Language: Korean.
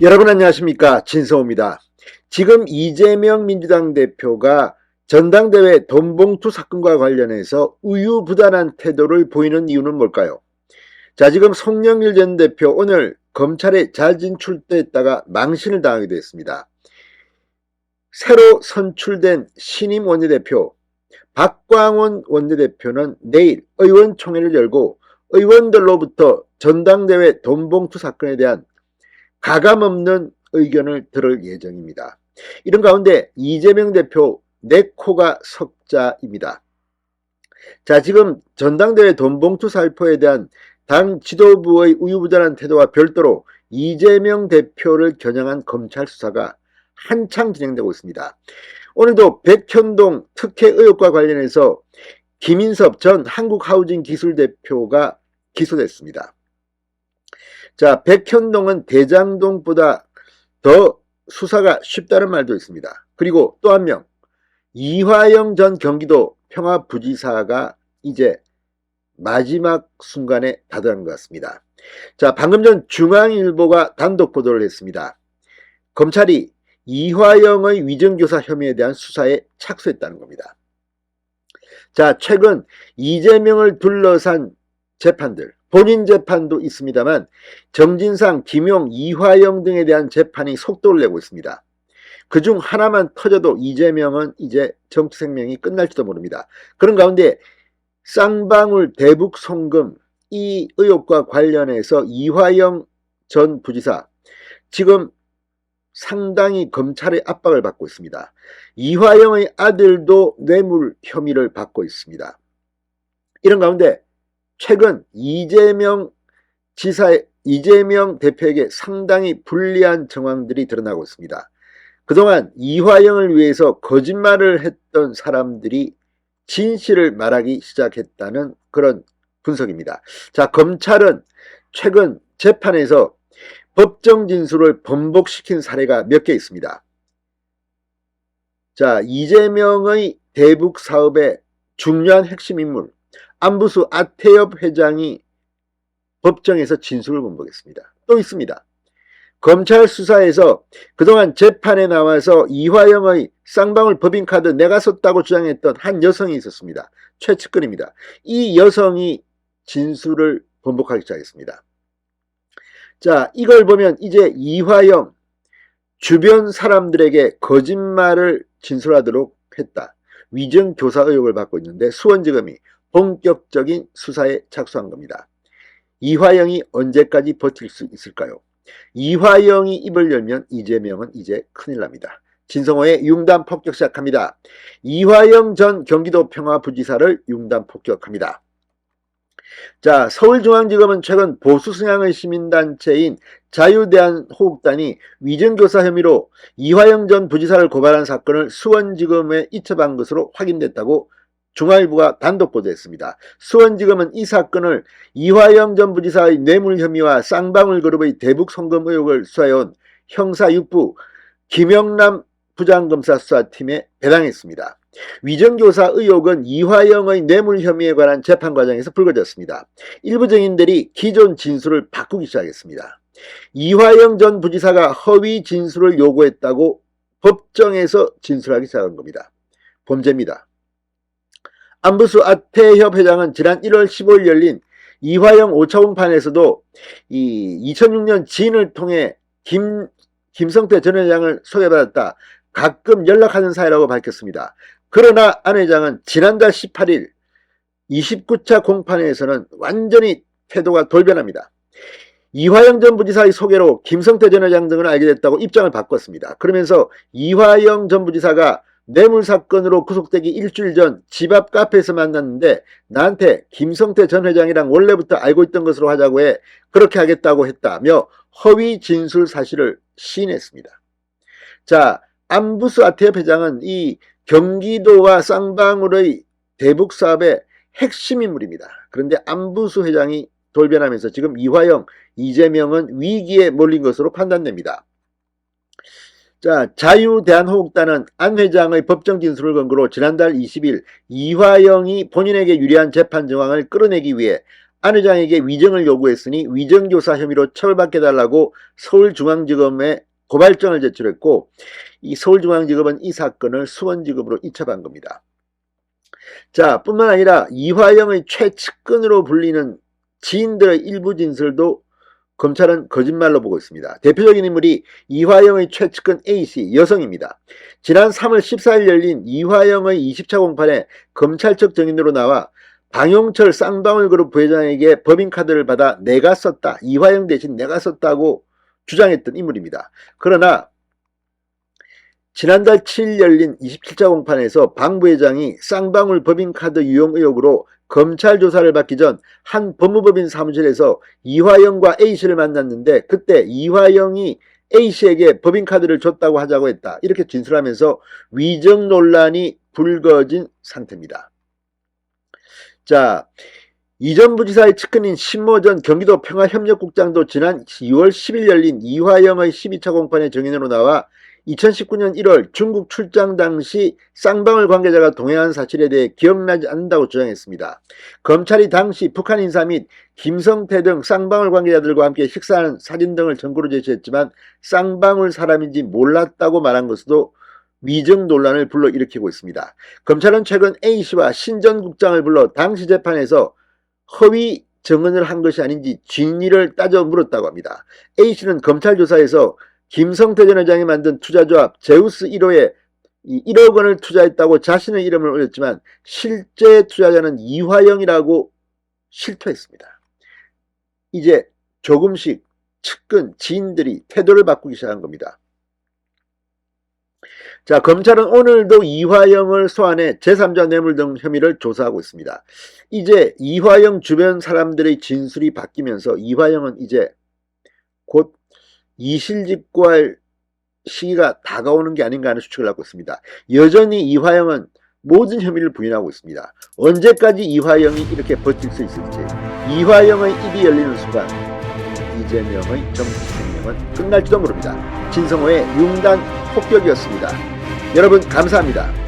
여러분 안녕하십니까, 진성호입니다. 지금 이재명 민주당 대표가 전당대회 돈봉투 사건과 관련해서 우유부단한 태도를 보이는 이유는 뭘까요? 자, 지금 송영길 전 대표 오늘 검찰에 잘 진출됐다가 망신을 당하게 됐습니다. 새로 선출된 신임 원내대표 박광원 원내대표는 내일 의원총회를 열고 의원들로부터 전당대회 돈봉투 사건에 대한 가감없는 의견을 들을 예정입니다. 이런 가운데 이재명 대표 내 코가 석자입니다. 자, 지금 전당대회 돈봉투 살포에 대한 당 지도부의 우유부단한 태도와 별도로 이재명 대표를 겨냥한 검찰 수사가 한창 진행되고 있습니다. 오늘도 백현동 특혜 의혹과 관련해서 김인섭 전 한국하우징기술대표가 기소됐습니다. 자, 백현동은 대장동보다 더 수사가 쉽다는 말도 있습니다. 그리고 또 한 명, 이화영 전 경기도 평화부지사가 이제 마지막 순간에 다다른 것 같습니다. 자, 방금 전 중앙일보가 단독 보도를 했습니다. 검찰이 이화영의 위정교사 혐의에 대한 수사에 착수했다는 겁니다. 자, 최근 이재명을 둘러싼 재판들, 본인 재판도 있습니다만 정진상, 김용, 이화영 등에 대한 재판이 속도를 내고 있습니다. 그중 하나만 터져도 이재명은 이제 정치 생명이 끝날지도 모릅니다. 그런 가운데 쌍방울 대북 송금 이 의혹과 관련해서 이화영 전 부지사 지금 상당히 검찰의 압박을 받고 있습니다. 이화영의 아들도 뇌물 혐의를 받고 있습니다. 이런 가운데 최근 이재명 대표에게 상당히 불리한 정황들이 드러나고 있습니다. 그동안 이화영을 위해서 거짓말을 했던 사람들이 진실을 말하기 시작했다는 그런 분석입니다. 자, 검찰은 최근 재판에서 법정 진술을 번복시킨 사례가 몇 개 있습니다. 자, 이재명의 대북 사업의 중요한 핵심 인물 안부수 아태엽 회장이 법정에서 진술을 번복했습니다. 또 있습니다. 검찰 수사에서 그동안 재판에 나와서 이화영의 쌍방울 법인카드 내가 썼다고 주장했던 한 여성이 있었습니다. 최측근입니다. 이 여성이 진술을 번복하기 시작했습니다. 자, 이걸 보면 이제 이화영 주변 사람들에게 거짓말을 진술하도록 했다. 위증교사 의혹을 받고 있는데 수원지검이 본격적인 수사에 착수한 겁니다. 이화영이 언제까지 버틸 수 있을까요? 이화영이 입을 열면 이재명은 이제 큰일 납니다. 진성호의 융단 폭격 시작합니다. 이화영 전 경기도 평화부지사를 융단 폭격합니다. 자, 서울중앙지검은 최근 보수 성향의 시민단체인 자유대한호국단이 위증교사 혐의로 이화영 전 부지사를 고발한 사건을 수원지검에 이첩한 것으로 확인됐다고 중앙일보가 단독 보도했습니다. 수원지검은 이 사건을 이화영 전 부지사의 뇌물 혐의와 쌍방울 그룹의 대북 송금 의혹을 수사해온 형사 6부 김영남 부장검사 수사팀에 배당했습니다. 위정교사 의혹은 이화영의 뇌물 혐의에 관한 재판 과정에서 불거졌습니다. 일부 증인들이 기존 진술을 바꾸기 시작했습니다. 이화영 전 부지사가 허위 진술을 요구했다고 법정에서 진술하기 시작한 겁니다. 범죄입니다. 안부수 아태협 회장은 지난 1월 15일 열린 이화영 5차 공판에서도 2006년 지인을 통해 김성태 전 회장을 소개받았다. 가끔 연락하는 사이라고 밝혔습니다. 그러나 안 회장은 지난달 18일 29차 공판에서는 완전히 태도가 돌변합니다. 이화영 전 부지사의 소개로 김성태 전 회장 등을 알게 됐다고 입장을 바꿨습니다. 그러면서 이화영 전 부지사가 뇌물 사건으로 구속되기 일주일 전 집 앞 카페에서 만났는데 나한테 김성태 전 회장이랑 원래부터 알고 있던 것으로 하자고 해 그렇게 하겠다고 했다며 허위 진술 사실을 시인했습니다. 자, 안부수 아태엽 회장은 이 경기도와 쌍방울의 대북 사업의 핵심 인물입니다. 그런데 안부수 회장이 돌변하면서 지금 이화영, 이재명은 위기에 몰린 것으로 판단됩니다. 자, 자유대한호국단은 안 회장의 법정 진술을 근거로 지난달 20일 이화영이 본인에게 유리한 재판 정황을 끌어내기 위해 안 회장에게 위정을 요구했으니 위정교사 혐의로 처벌받게 해달라고 서울중앙지검에 고발장을 제출했고, 이 서울중앙지검은 이 사건을 수원지검으로 이첩한 겁니다. 자, 뿐만 아니라 이화영의 최측근으로 불리는 지인들의 일부 진술도 검찰은 거짓말로 보고 있습니다. 대표적인 인물이 이화영의 최측근 A씨, 여성입니다. 지난 3월 14일 열린 이화영의 20차 공판에 검찰 측 증인으로 나와 방용철 쌍방울그룹 부회장에게 법인카드를 받아 내가 썼다, 이화영 대신 내가 썼다고 주장했던 인물입니다. 그러나 지난달 7일 열린 27차 공판에서 방 부회장이 쌍방울 법인카드 유용 의혹으로 검찰 조사를 받기 전 한 법무법인 사무실에서 이화영과 A씨를 만났는데, 그때 이화영이 A씨에게 법인카드를 줬다고 하자고 했다, 이렇게 진술하면서 위정 논란이 불거진 상태입니다. 자, 이전 부지사의 측근인 신모 전 경기도 평화협력국장도 지난 2월 10일 열린 이화영의 12차 공판에 증인으로 나와 2019년 1월 중국 출장 당시 쌍방울 관계자가 동행한 사실에 대해 기억나지 않는다고 주장했습니다. 검찰이 당시 북한 인사 및 김성태 등 쌍방울 관계자들과 함께 식사하는 사진 등을 증거로 제시했지만 쌍방울 사람인지 몰랐다고 말한 것으로 위정 논란을 불러일으키고 있습니다. 검찰은 최근 A씨와 신 전 국장을 불러 당시 재판에서 허위 증언을 한 것이 아닌지 진위를 따져 물었다고 합니다. A씨는 검찰 조사에서 김성태 전 회장이 만든 투자조합 제우스 1호에 1억 원을 투자했다고 자신의 이름을 올렸지만 실제 투자자는 이화영이라고 실토했습니다. 이제 조금씩 측근, 지인들이 태도를 바꾸기 시작한 겁니다. 자, 검찰은 오늘도 이화영을 소환해 제3자 뇌물 등 혐의를 조사하고 있습니다. 이제 이화영 주변 사람들의 진술이 바뀌면서 이화영은 이제 곧 이실직고할 시기가 다가오는 게 아닌가 하는 추측을 하고 있습니다. 여전히 이화영은 모든 혐의를 부인하고 있습니다. 언제까지 이화영이 이렇게 버틸 수 있을지, 이화영의 입이 열리는 순간 이재명의 정치 생명은 끝날지도 모릅니다. 진성호의 융단 폭격이었습니다. 여러분 감사합니다.